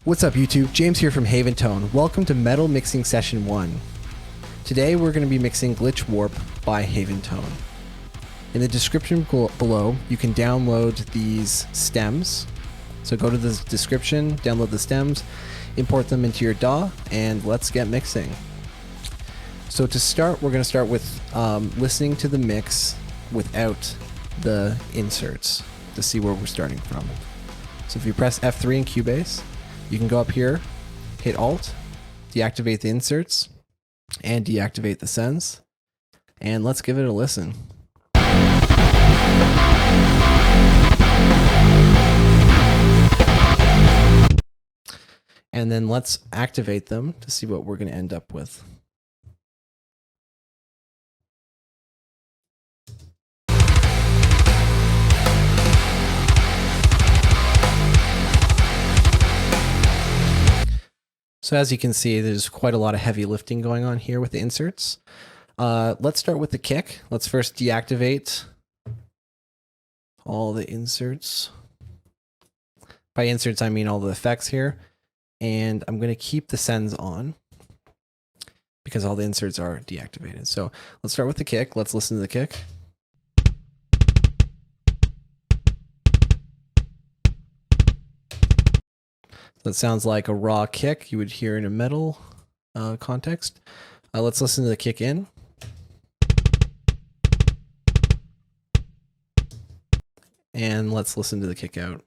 What's up YouTube? James here from Haventone. Welcome to Metal Mixing Session 1. Today we're going to be mixing Glitch Warp by Haventone. In the description below you can download these stems. So go to the description, download the stems, import them into your DAW, and let's get mixing. So to start, we're going to start with listening to the mix without the inserts to see where we're starting from. So if you press F3 in Cubase, you can go up here, hit Alt, deactivate the inserts, and deactivate the sends. And let's give it a listen. And then let's activate them to see what we're going to end up with. So as you can see, there's quite a lot of heavy lifting going on here with the inserts. Let's start with the kick. Let's first deactivate all the inserts. By inserts, I mean all the effects here. And I'm going to keep the sends on because all the inserts are deactivated. So let's start with the kick. Let's listen to the kick. That sounds like a raw kick you would hear in a metal context. Let's listen to the kick in. And let's listen to the kick out.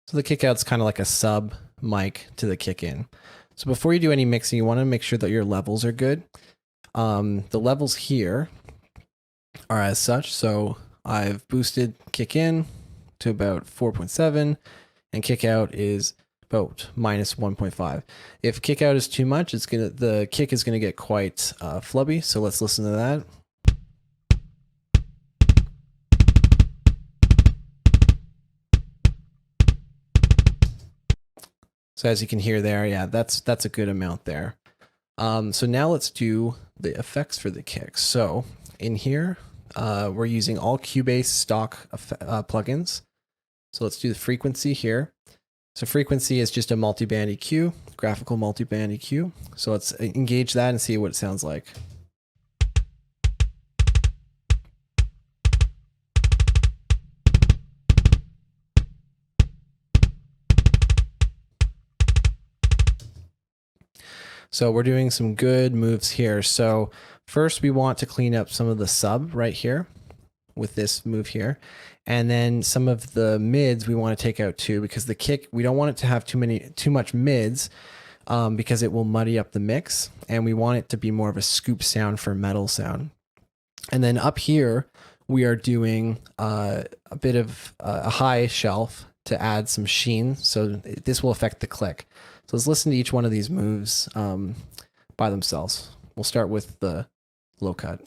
So the kick out's kind of like a sub mic to the kick in. So before you do any mixing, you want to make sure that your levels are good. The levels here are as such. So I've boosted kick in to about 4.7 and kick out is about minus 1.5. If kick out is too much, the kick is gonna get quite flubby. So let's listen to that. So as you can hear there, yeah, that's a good amount there. So now let's do the effects for the kicks. So in here, we're using all Cubase stock plugins. So let's do the frequency here. So frequency is just a multiband EQ, graphical multiband EQ. So let's engage that and see what it sounds like. So we're doing some good moves here. So first we want to clean up some of the sub right here with this move here. And then some of the mids we want to take out too, because the kick, we don't want it to have too much mids because it will muddy up the mix. And we want it to be more of a scoop sound for metal sound. And then up here, we are doing a bit of a high shelf to add some sheen. So this will affect the click. So let's listen to each one of these moves by themselves. We'll start with the low cut.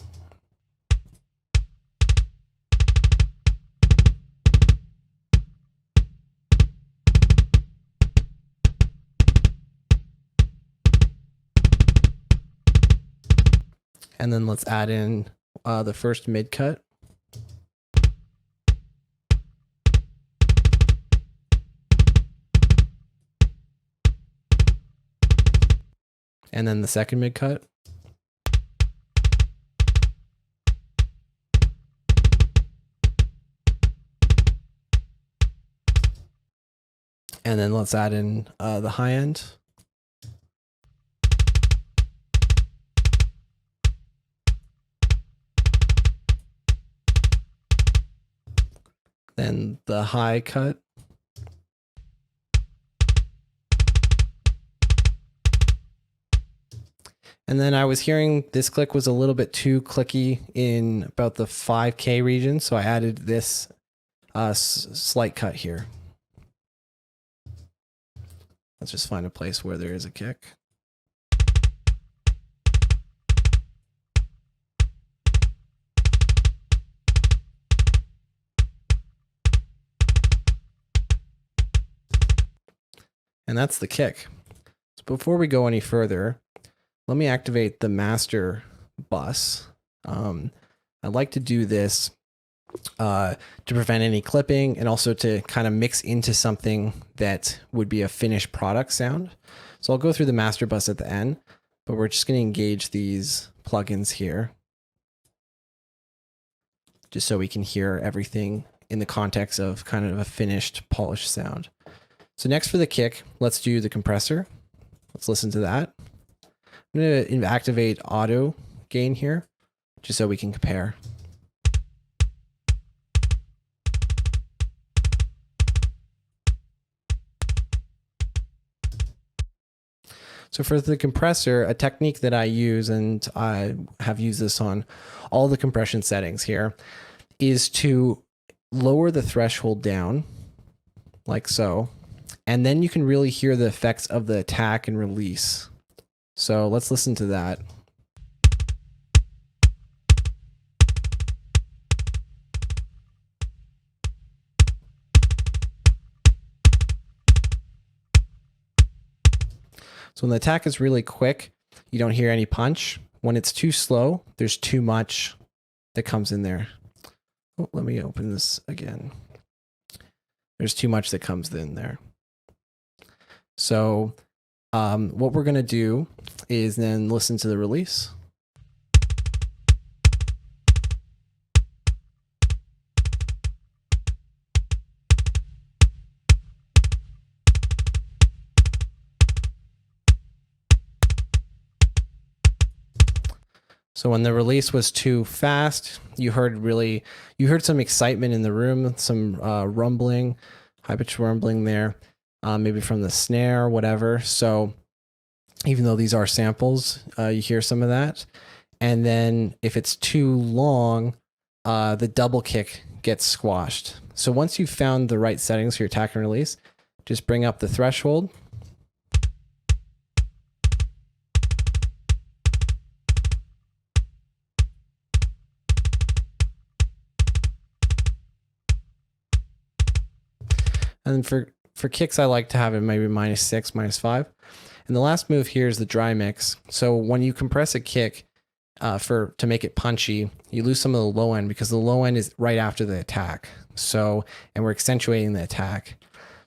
And then let's add in the first mid cut. And then the second mid cut. And then let's add in the high end. Then the high cut. And then I was hearing this click was a little bit too clicky in about the 5K region, so I added this slight cut here. Let's just find a place where there is a kick. And that's the kick. So before we go any further, let me activate the master bus. I like to do this to prevent any clipping, and also to kind of mix into something that would be a finished product sound. So I'll go through the master bus at the end, but we're just going to engage these plugins here just so we can hear everything in the context of kind of a finished, polished sound. So next for the kick, let's do the compressor. Let's listen to that. I'm going to activate auto gain here just so we can compare. So for the compressor, a technique that I use, and I have used this on all the compression settings here, is to lower the threshold down like so, and then you can really hear the effects of the attack and release. So let's listen to that. So when the attack is really quick, you don't hear any punch. When it's too slow, there's too much that comes in there. Oh, let me open this again. There's too much that comes in there. So what we're going to do is then listen to the release. So when the release was too fast, you heard some excitement in the room, some rumbling, high pitched rumbling there, maybe from the snare, whatever. So even though these are samples, you hear some of that. And then if it's too long, the double kick gets squashed. So once you've found the right settings for your attack and release, just bring up the threshold. And for kicks, I like to have it maybe -6, -5. And the last move here is the dry mix. So when you compress a kick to make it punchy, you lose some of the low end because the low end is right after the attack. So, and we're accentuating the attack.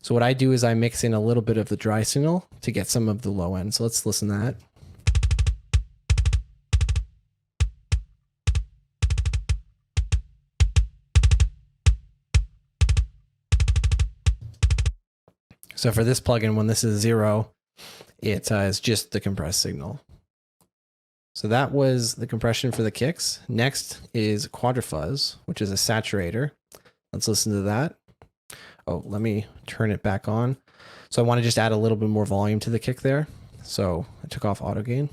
So what I do is I mix in a little bit of the dry signal to get some of the low end. So let's listen to that. So for this plugin, when this is 0, it is just the compressed signal. So that was the compression for the kicks. Next is quadrifuzz, which is a saturator. Let's listen to that. Oh, let me turn it back on. So I want to just add a little bit more volume to the kick there. So I took off auto gain.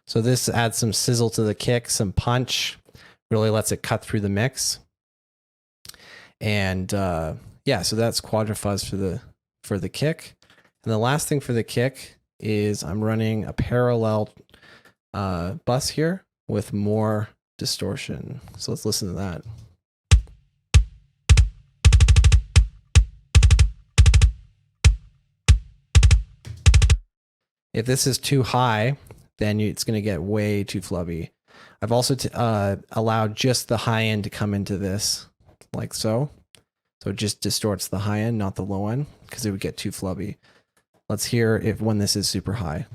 So this adds some sizzle to the kick, some punch, really lets it cut through the mix. And yeah, so that's quadrifuzz for the kick. And the last thing for the kick is I'm running a parallel bus here with more distortion. So let's listen to that. If this is too high, then it's going to get way too flubby. I've also allowed just the high end to come into this, like so. So it just distorts the high end, not the low end, because it would get too flubby. Let's hear when this is super high.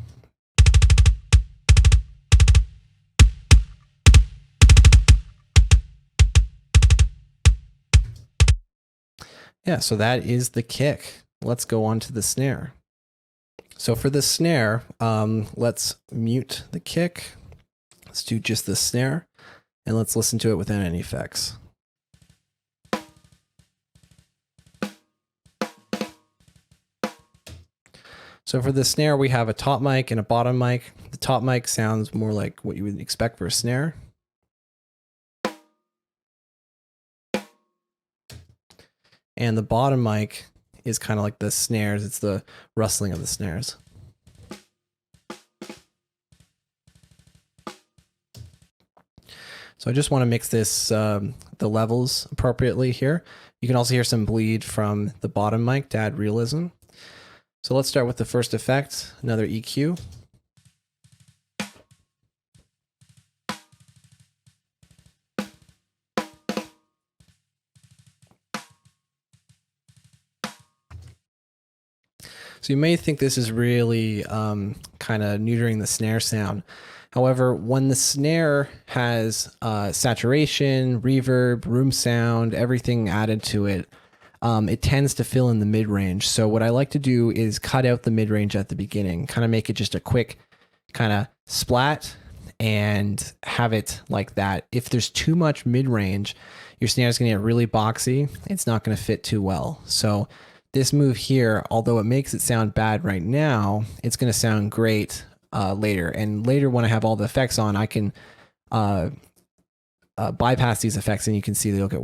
Yeah, so that is the kick. Let's go on to the snare. So for the snare, let's mute the kick. Let's do just the snare, and let's listen to it without any effects. So for the snare, we have a top mic and a bottom mic. The top mic sounds more like what you would expect for a snare. And the bottom mic is kind of like the snares. It's the rustling of the snares. So I just want to mix this, the the levels appropriately here. You can also hear some bleed from the bottom mic to add realism. So let's start with the first effect, another EQ. So you may think this is really kind of neutering the snare sound. However, when the snare has saturation, reverb, room sound, everything added to it, it tends to fill in the mid-range. So what I like to do is cut out the mid-range at the beginning, kind of make it just a quick kind of splat and have it like that. If there's too much mid-range, your snare is going to get really boxy. It's not going to fit too well. So this move here, although it makes it sound bad right now, it's going to sound great later. And later when I have all the effects on, I can bypass these effects and you can see they'll get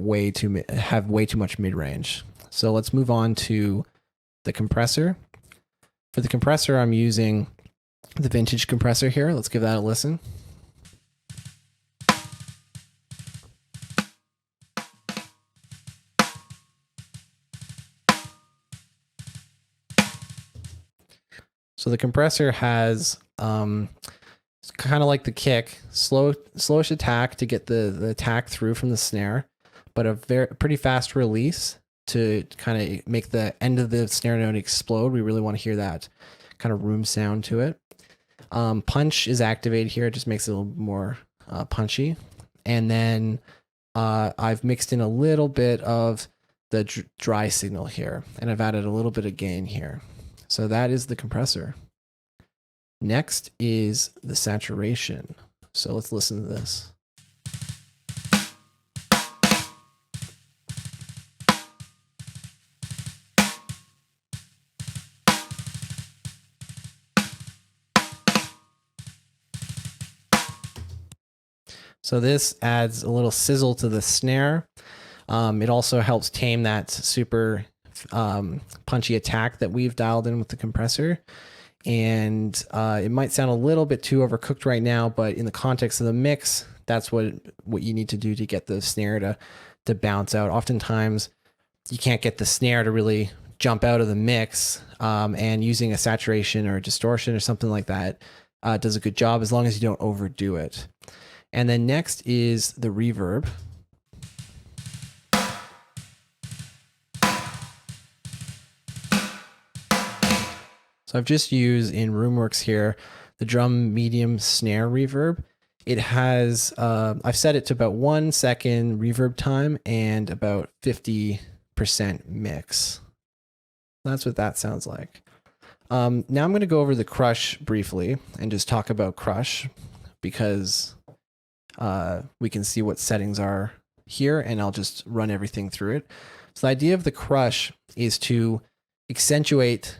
have way too much mid-range. So let's move on to the compressor. For the compressor, I'm using the vintage compressor here. Let's give that a listen. So the compressor has kind of like the kick, slowish attack to get the attack through from the snare, but a pretty fast release to kind of make the end of the snare note explode. We really want to hear that kind of room sound to it. Punch is activated here. It just makes it a little more punchy. And then I've mixed in a little bit of the dry signal here, and I've added a little bit of gain here. So that is the compressor. Next is the saturation. So let's listen to this. So this adds a little sizzle to the snare. It also helps tame that super punchy attack that we've dialed in with the compressor. And it might sound a little bit too overcooked right now, but in the context of the mix, that's what you need to do to get the snare to bounce out. Oftentimes, you can't get the snare to really jump out of the mix, and using a saturation or a distortion or something like that does a good job as long as you don't overdo it. And then next is the reverb. So I've just used in RoomWorks here the drum medium snare reverb. It has, I've set it to about 1 second reverb time and about 50% mix. That's what that sounds like. Now I'm going to go over the crush briefly and just talk about crush because we can see what settings are here, and I'll just run everything through it. So the idea of the crush is to accentuate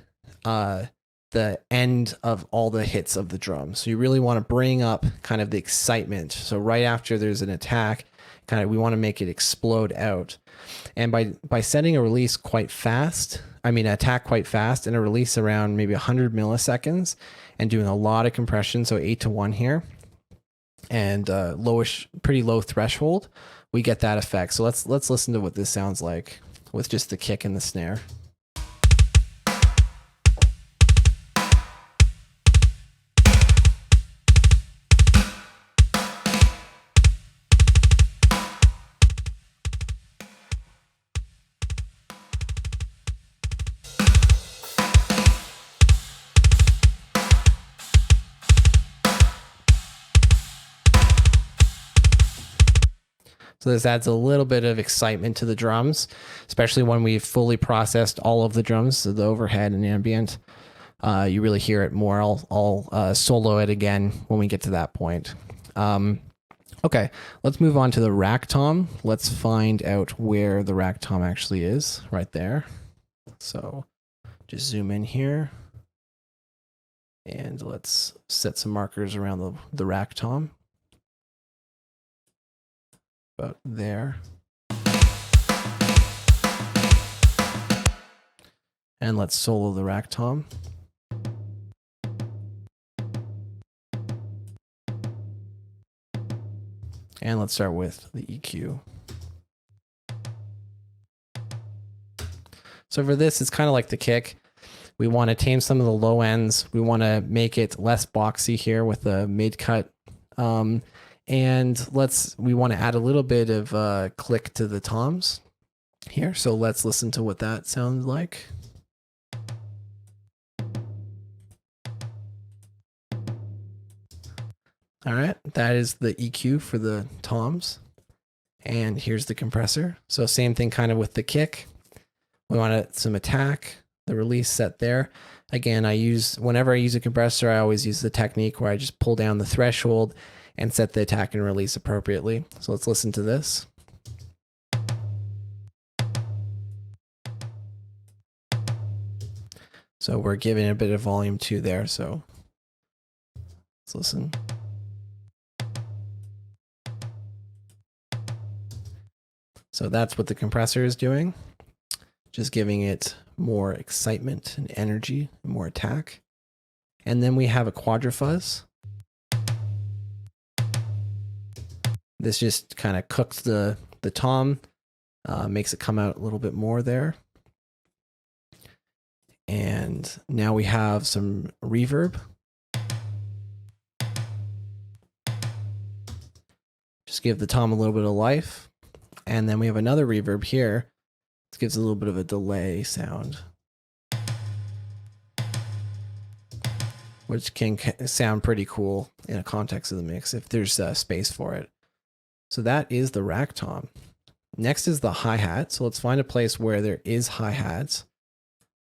the end of all the hits of the drum. So you really want to bring up kind of the excitement. So right after there's an attack, we want to make it explode out. And by setting a release quite fast, attack quite fast and a release around maybe 100 milliseconds and doing a lot of compression, so 8:1 here, and pretty low threshold, we get that effect. So let's listen to what this sounds like with just the kick and the snare. So this adds a little bit of excitement to the drums, especially when we've fully processed all of the drums, so the overhead and ambient. You really hear it more. I'll solo it again when we get to that point. Okay, let's move on to the rack tom. Let's find out where the rack tom actually is, right there. So just zoom in here. And let's set some markers around the rack tom. About there. And let's solo the rack tom. And let's start with the EQ. So for this, it's kind of like the kick. We want to tame some of the low ends. We want to make it less boxy here with a mid cut. And we want to add a little bit of click to the toms here. So let's listen to what that sounds like. All right, that is the EQ for the toms. And here's the compressor. So same thing kind of with the kick. We want some attack, the release set there. Again, whenever I use a compressor, I always use the technique where I just pull down the threshold and set the attack and release appropriately. So let's listen to this. So we're giving a bit of volume too there. So let's listen. So that's what the compressor is doing. Just giving it more excitement and energy, more attack. And then we have a quadrifuzz. This just kind of cooks the tom, makes it come out a little bit more there. And now we have some reverb. Just give the tom a little bit of life. And then we have another reverb here. This gives a little bit of a delay sound, which can sound pretty cool in a context of the mix if there's space for it. So that is the rack tom. Next is the hi-hat. So let's find a place where there is hi-hats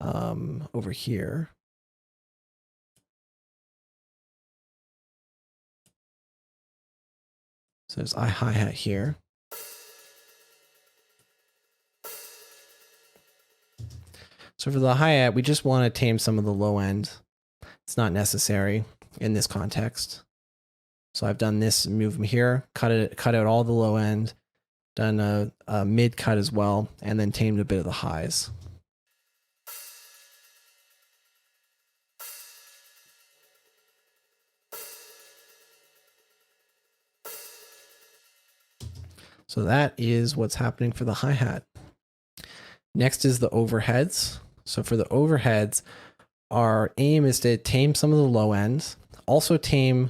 over here. So there's a hi-hat here. So for the hi-hat, we just want to tame some of the low end. It's not necessary in this context. So I've done this move here, cut out all the low end, done a mid cut as well, and then tamed a bit of the highs. So that is what's happening for the hi-hat. Next is the overheads. So for the overheads, our aim is to tame some of the low ends, also tame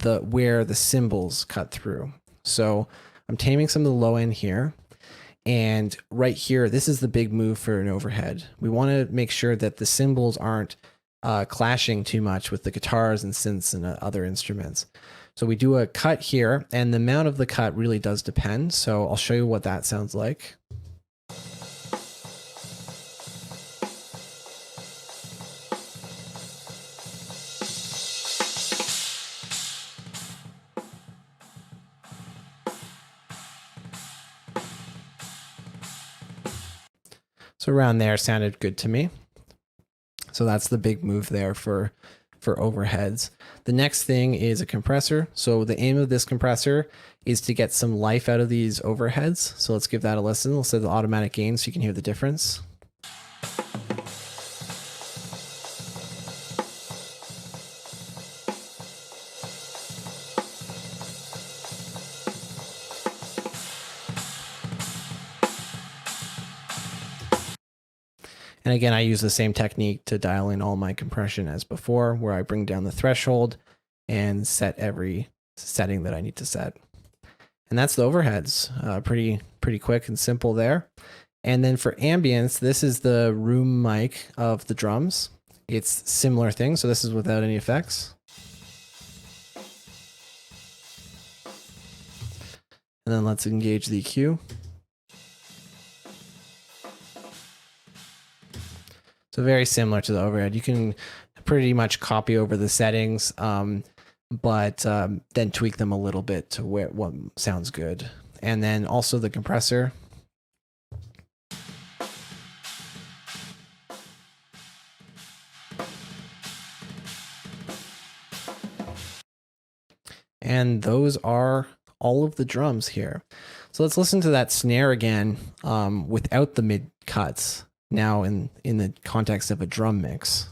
where the cymbals cut through. So I'm taming some of the low end here. And right here, this is the big move for an overhead. We want to make sure that the cymbals aren't clashing too much with the guitars and synths and other instruments. So we do a cut here, and the amount of the cut really does depend. So I'll show you what that sounds like. So around there sounded good to me. So that's the big move there for overheads. The next thing is a compressor. So the aim of this compressor is to get some life out of these overheads. So let's give that a listen. We'll set the automatic gain so you can hear the difference. And again, I use the same technique to dial in all my compression as before, where I bring down the threshold and set every setting that I need to set. And that's the overheads. Pretty quick and simple there. And then for ambience, this is the room mic of the drums. It's similar thing. So this is without any effects. And then let's engage the EQ. So very similar to the overhead. You can pretty much copy over the settings, but then tweak them a little bit to what sounds good. And then also the compressor. And those are all of the drums here. So let's listen to that snare again without the mid cuts. Now in the context of a drum mix.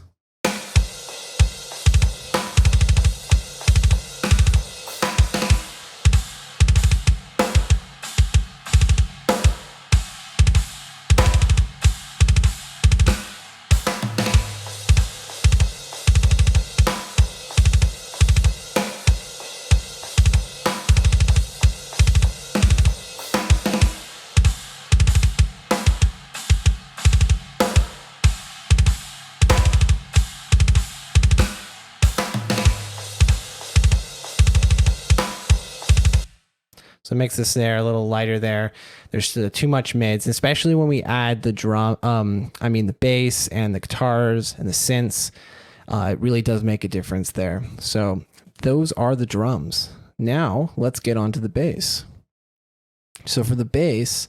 So it makes the snare a little lighter there. There's too much mids, especially when we add the the bass and the guitars and the synths. It really does make a difference there. So those are the drums. Now let's get on to the bass. So for the bass,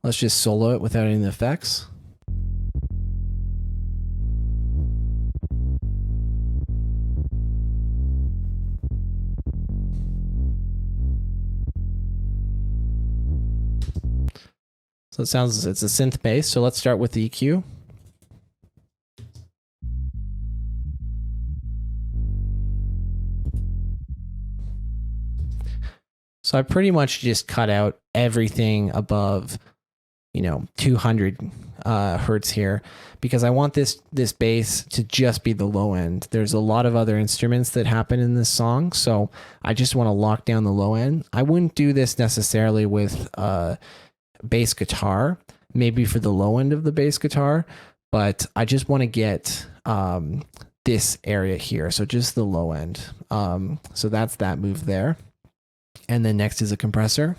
let's just solo it without any effects. So it's a synth bass. So let's start with the EQ. So I pretty much just cut out everything above, 200 hertz here, because I want this bass to just be the low end. There's a lot of other instruments that happen in this song, so I just want to lock down the low end. I wouldn't do this necessarily with bass guitar, maybe for the low end of the bass guitar, but I just want to get this area here, so just the low end. So that's that move there. And then next is a compressor.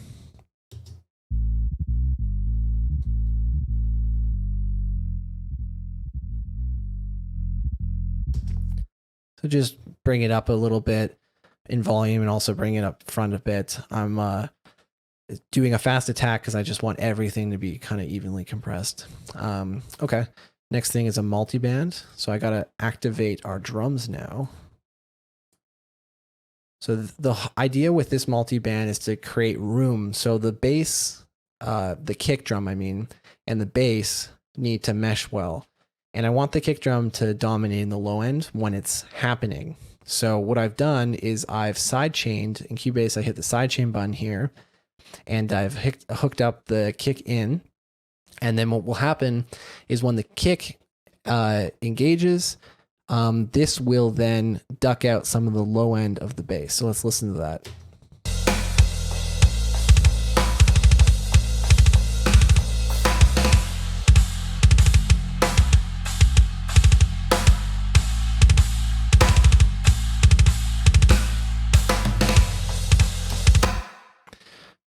So just bring it up a little bit in volume and also bring it up front a bit. I'm doing a fast attack because I just want everything to be kind of evenly compressed. Okay, next thing is a multiband. So I got to activate our drums now. So the idea with this multiband is to create room. So the bass, the kick drum, and the bass need to mesh well. And I want the kick drum to dominate in the low end when it's happening. So what I've done is I've sidechained in Cubase. I hit the sidechain button here, and I've hooked up the kick in. And then what will happen is when the kick engages, this will then duck out some of the low end of the bass. So let's listen to that.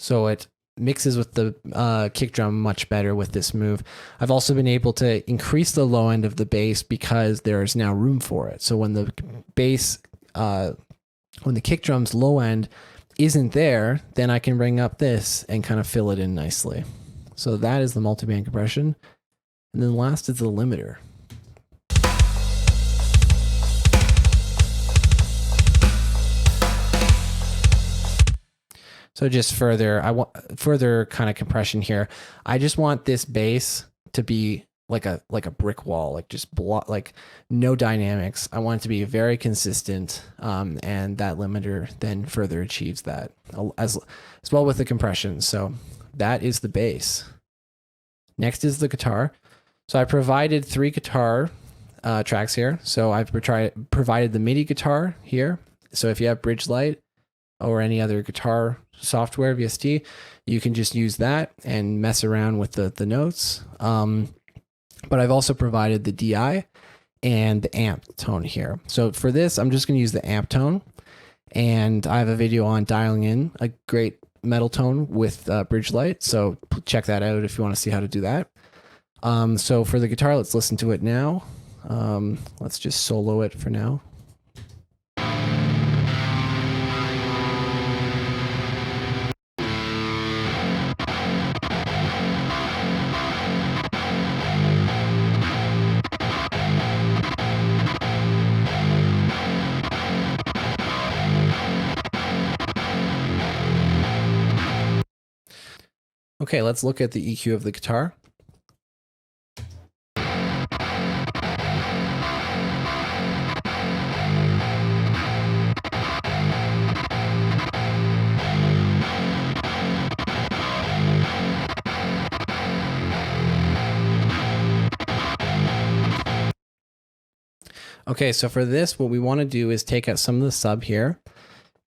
So it mixes with the kick drum much better with this move. I've also been able to increase the low end of the bass because there's now room for it. So when the bass, when the kick drum's low end isn't there, then I can bring up this and kind of fill it in nicely. So that is the multiband compression. And then last is the limiter. So just further kind of compression here. I just want this bass to be like a brick wall, like just like no dynamics. I want it to be very consistent, and that limiter then further achieves that as well with the compression. So that is the bass. Next is the guitar. So I provided 3 guitar tracks here. So I've provided the MIDI guitar here. So if you have Bridge Lite or any other guitar software, VST, you can just use that and mess around with the notes. But I've also provided the DI and the amp tone here. So for this, I'm just going to use the amp tone, and I have a video on dialing in a great metal tone with Bridge Lite. So check that out if you want to see how to do that. So for the guitar, let's listen to it now. Let's just solo it for now. Okay, let's look at the EQ of the guitar. Okay, so for this, what we want to do is take out some of the sub here,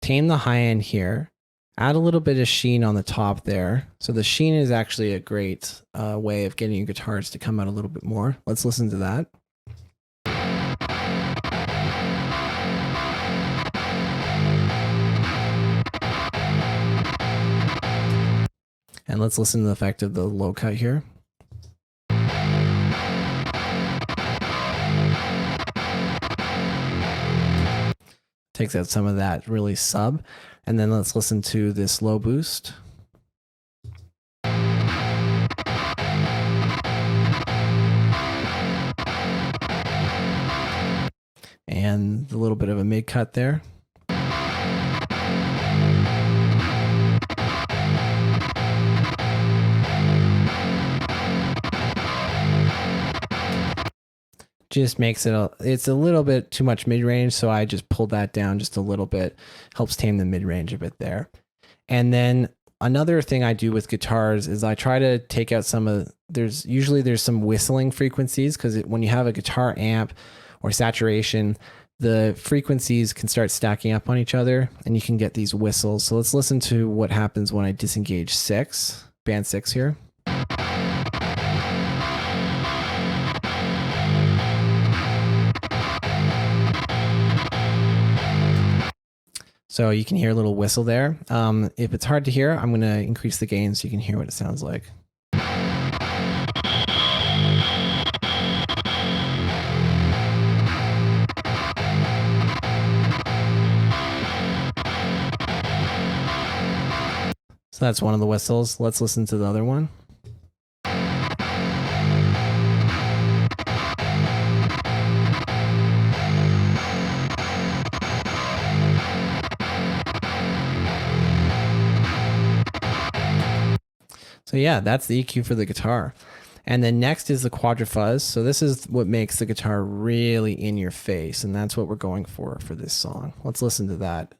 tame the high end here, add a little bit of sheen on the top there. So the sheen is actually a great way of getting your guitars to come out a little bit more. Let's listen to that. And let's listen to the effect of the low cut here. Takes out some of that really sub. And then let's listen to this low boost. And a little bit of a mid cut there. Just makes it, it's a little bit too much mid-range, so I just pulled that down just a little bit. Helps tame the mid-range a bit there. And then another thing I do with guitars is I try to take out some of, there's some whistling frequencies, because when you have a guitar amp or saturation, the frequencies can start stacking up on each other and you can get these whistles. So let's listen to what happens when I disengage 6, band 6 here. So you can hear a little whistle there. If it's hard to hear, I'm going to increase the gain so you can hear what it sounds like. So that's one of the whistles. Let's listen to the other one. So yeah, that's the EQ for the guitar. And then next is the quadrifuzz. So this is what makes the guitar really in your face, and that's what we're going for this song. Let's listen to that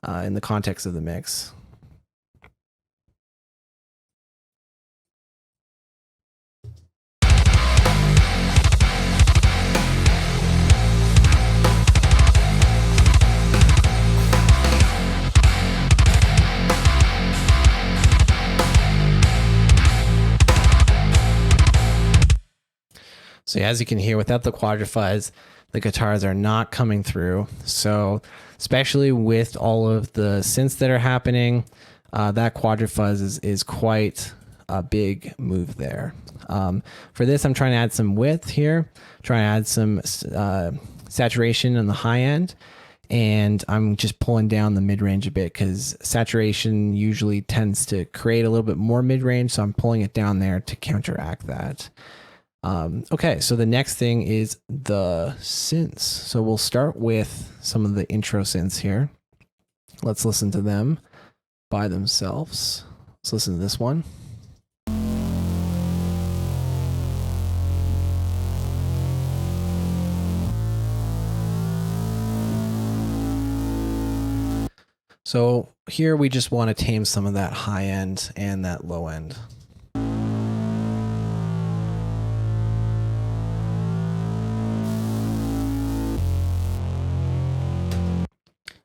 in the context of the mix. So as you can hear, without the quadrifuzz, the guitars are not coming through. So especially with all of the synths that are happening, that quadrifuzz is quite a big move there. For this, I'm trying to add some width here, trying to add some saturation on the high end, and I'm just pulling down the mid-range a bit because saturation usually tends to create a little bit more mid-range, so I'm pulling it down there to counteract that. Okay, so the next thing is the synths. So we'll start with some of the intro synths here. Let's listen to them by themselves. Let's listen to this one. So here we just want to tame some of that high end and that low end.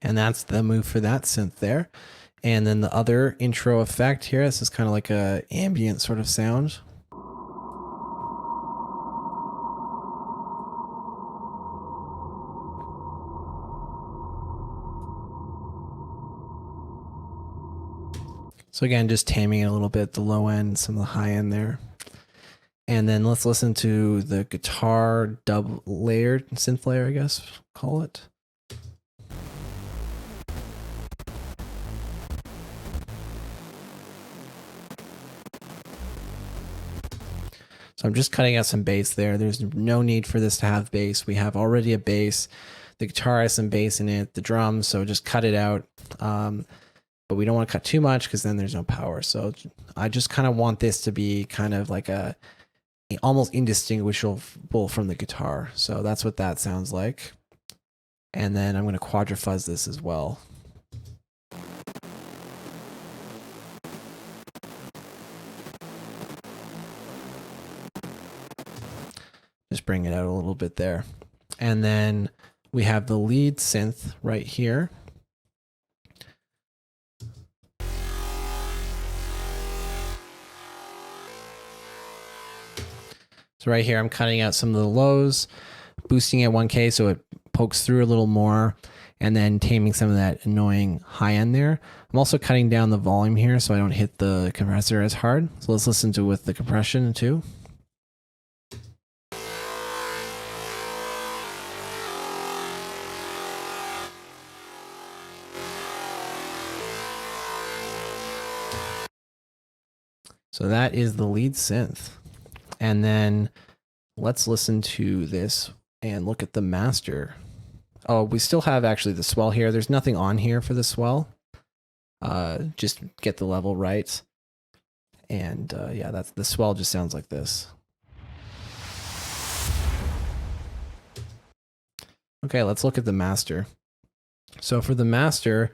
And that's the move for that synth there. And then the other intro effect here, this is kind of like a ambient sort of sound. So again, just taming it a little bit, the low end, some of the high end there. And then let's listen to the guitar dub layered, synth layer, I guess, call it. So I'm just cutting out some bass there. There's no need for this to have bass. We have already a bass. The guitar has some bass in it, the drums, so just cut it out. But we don't want to cut too much because then there's no power. So I just kind of want this to be kind of like a almost indistinguishable from the guitar. So that's what that sounds like. And then I'm going to quadrifuzz this as well. Just bring it out a little bit there. And then we have the lead synth right here. So right here, I'm cutting out some of the lows, boosting at 1K so it pokes through a little more, and then taming some of that annoying high end there. I'm also cutting down the volume here so I don't hit the compressor as hard. So let's listen to it with the compression too. So that is the lead synth. And then let's listen to this and look at the master. Oh, we still have actually the swell here. There's nothing on here for the swell. Just get the level right. And yeah, that's the swell just sounds like this. Okay, let's look at the master. So for the master,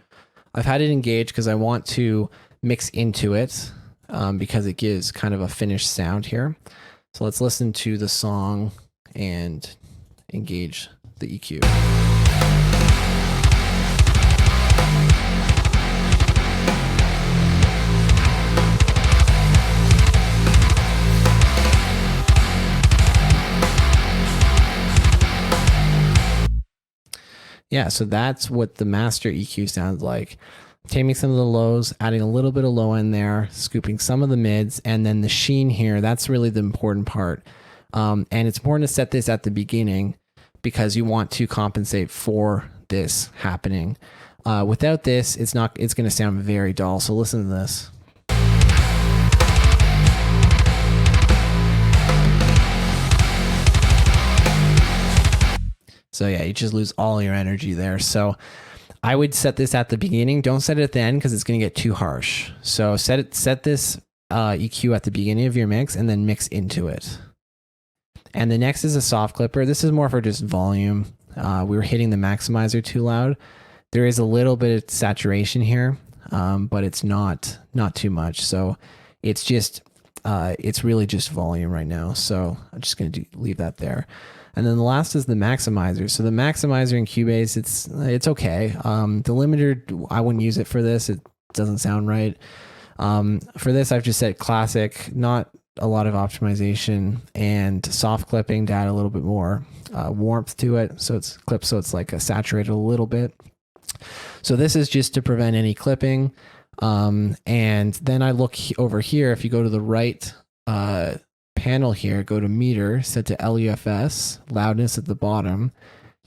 I've had it engaged because I want to mix into it. Because it gives kind of a finished sound here. So let's listen to the song and engage the EQ. Yeah, so that's what the master EQ sounds like. Taming some of the lows, adding a little bit of low end there, scooping some of the mids, and then the sheen here, that's really the important part. And it's important to set this at the beginning because you want to compensate for this happening. Without this, it's going to sound very dull. So listen to this. So yeah, you just lose all your energy there. So I would set this at the beginning. Don't set it at the end because it's going to get too harsh. So set this EQ at the beginning of your mix and then mix into it. And the next is a soft clipper. This is more for just volume. We were hitting the maximizer too loud. There is a little bit of saturation here, but it's not too much. So it's just it's really just volume right now. So I'm just going to leave that there. And then the last is the maximizer. So the maximizer in Cubase, it's okay. The limiter, I wouldn't use it for this. It doesn't sound right. For this, I've just set classic, not a lot of optimization, and soft clipping to add a little bit more warmth to it. So it's clipped, so it's like saturated a little bit. So this is just to prevent any clipping. And then I look over here. If you go to the right panel here, go to meter, set to LUFS, loudness at the bottom,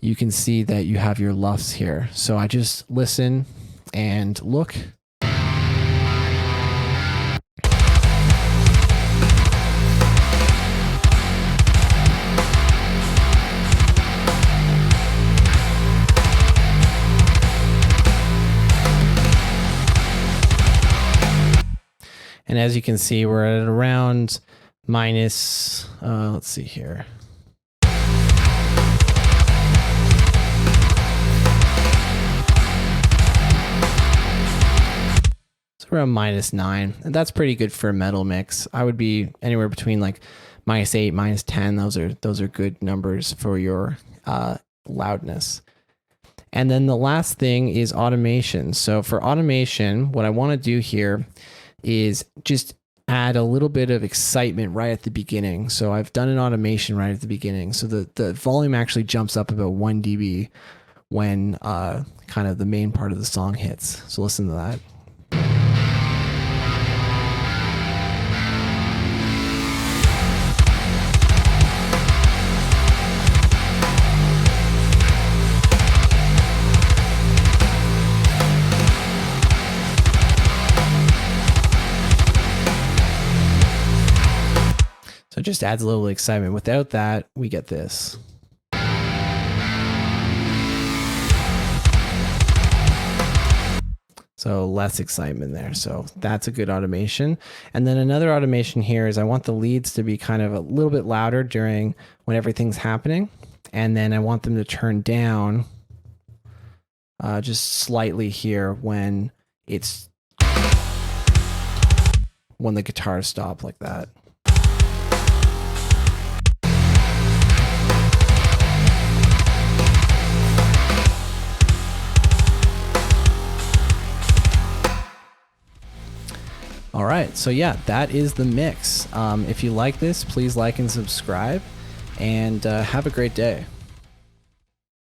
you can see that you have your LUFS here. So I just listen and look. And as you can see, we're at around minus, let's see here. So we're around -9, and that's pretty good for a metal mix. I would be anywhere between like -8, -10. Those are good numbers for your loudness. And then the last thing is automation. So for automation, what I want to do here is just add a little bit of excitement right at the beginning. So I've done an automation right at the beginning. So the volume actually jumps up about 1 dB when kind of the main part of the song hits. So listen to that. So it just adds a little excitement. Without that, we get this. So less excitement there. So that's a good automation. And then another automation here is I want the leads to be kind of a little bit louder during when everything's happening. And then I want them to turn down just slightly here when the guitars stop like that. All right, so yeah, that is the mix. If you like this, please like and subscribe, and have a great day.